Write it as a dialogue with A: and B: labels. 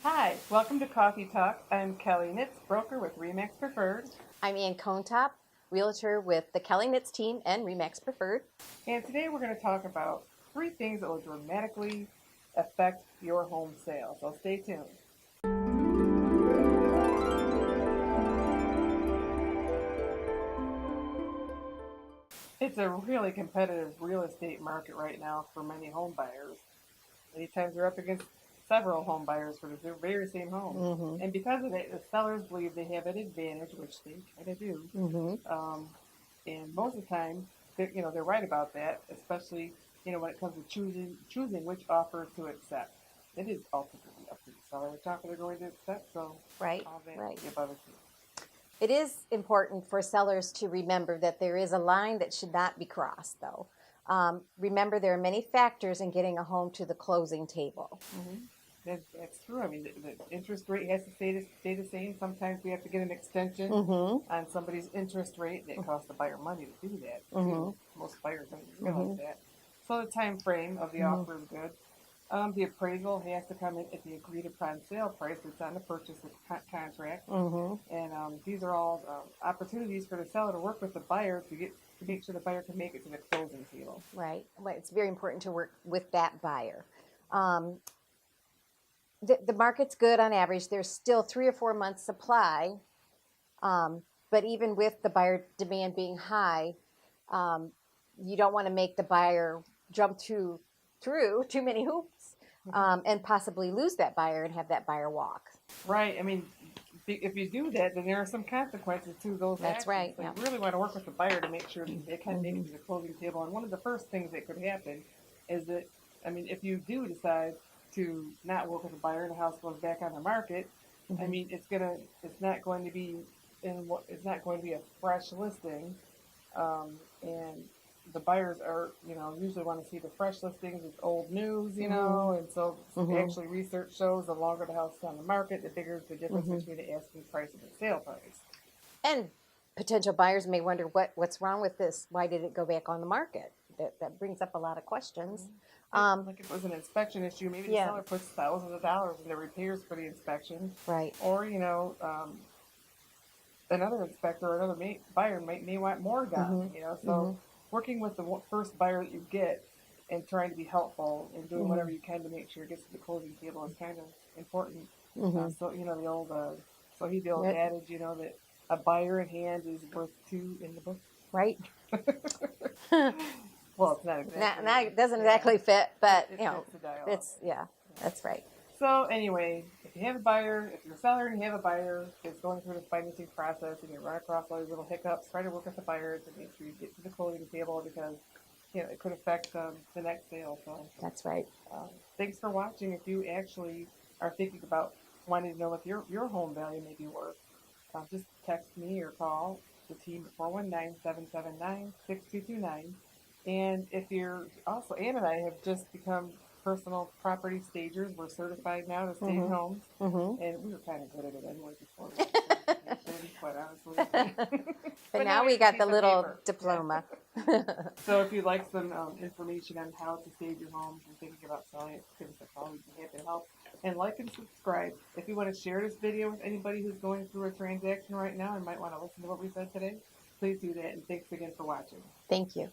A: Hi, welcome to Coffee Talk. I'm Kelley Knitz, broker with Remax Preferred.
B: I'm Ann Conetop, realtor with the Kelley Knitz team and Remax Preferred.
A: And today we're going to talk about 3 things that will dramatically affect your home sale. So stay tuned. It's a really competitive real estate market right now for many home buyers. Many times they're up against several home buyers for the very same home. And because of it, the sellers believe they have an advantage, which they kind of do. And most of the time, they're right about that, especially, when it comes to choosing which offer to accept. It is ultimately up to the seller which offer they're going to accept. So
B: Right,
A: all that
B: right.
A: above is true.
B: It is important for sellers to remember that there is a line that should not be crossed, though. Remember, there are many factors in getting a home to the closing table.
A: That's true. I mean, the interest rate has to stay the same. Sometimes we have to get an extension on somebody's interest rate. That costs the buyer money to do that. Too. Most buyers don't realize that. So the time frame of the offer is good. The appraisal has to come in at the agreed upon sale price that's on the purchase contract. And these are all opportunities for the seller to work with the buyer to make sure the buyer can make it to the closing table.
B: Right. Well, it's very important to work with that buyer. The market's good on average. There's still 3 or 4 months supply, but even with the buyer demand being high, you don't want to make the buyer jump through too many hoops and possibly lose that buyer and have that buyer walk.
A: Right. I mean, if you do that, then there are some consequences to those
B: That's
A: actions.
B: right.
A: So
B: Yeah.
A: you really want to work with the buyer to make sure that they can make it to the closing table. And one of the first things that could happen is that, I mean, if you do decide to not work with the buyer and the house goes back on the market, I mean, it's not going to be a fresh listing, and the buyers are, usually want to see the fresh listings with old news, and so actually research shows the longer the house is on the market, the bigger the difference between the asking price and the sale price.
B: And potential buyers may wonder what's wrong with this. Why did it go back on the market? That brings up a lot of questions.
A: Like if it was an inspection issue, maybe the seller puts thousands of dollars into repairs for the inspection.
B: Right.
A: Or, another inspector or another buyer may want more done, So working with the first buyer that you get and trying to be helpful and doing whatever you can to make sure it gets to the closing table is kind of important. So, the old adage, that a buyer in hand is worth 2 in the book.
B: Right.
A: Well, it's not exactly.
B: It doesn't exactly fit, but
A: it's
B: that's right.
A: So anyway, if you have a buyer, if you're a seller and you have a buyer that's going through the financing process and you run across all these little hiccups, try to work with the buyer to make sure you get to the closing table because it could affect the next sale. So
B: that's right.
A: Thanks for watching. If you actually are thinking about wanting to know what your home value may be worth, just text me or call the team at 419-779-6229. And if you're also, Ann and I have just become personal property stagers. We're certified now to stage homes, and we were kind of good at it anyway before. Quite honestly.
B: But now we got the little diploma.
A: So if you'd like some information on how to stage your homes and thinking about selling it, give us a call. We'd be happy to help. And like and subscribe. If you want to share this video with anybody who's going through a transaction right now and might want to listen to what we said today, please do that. And thanks again for watching.
B: Thank you.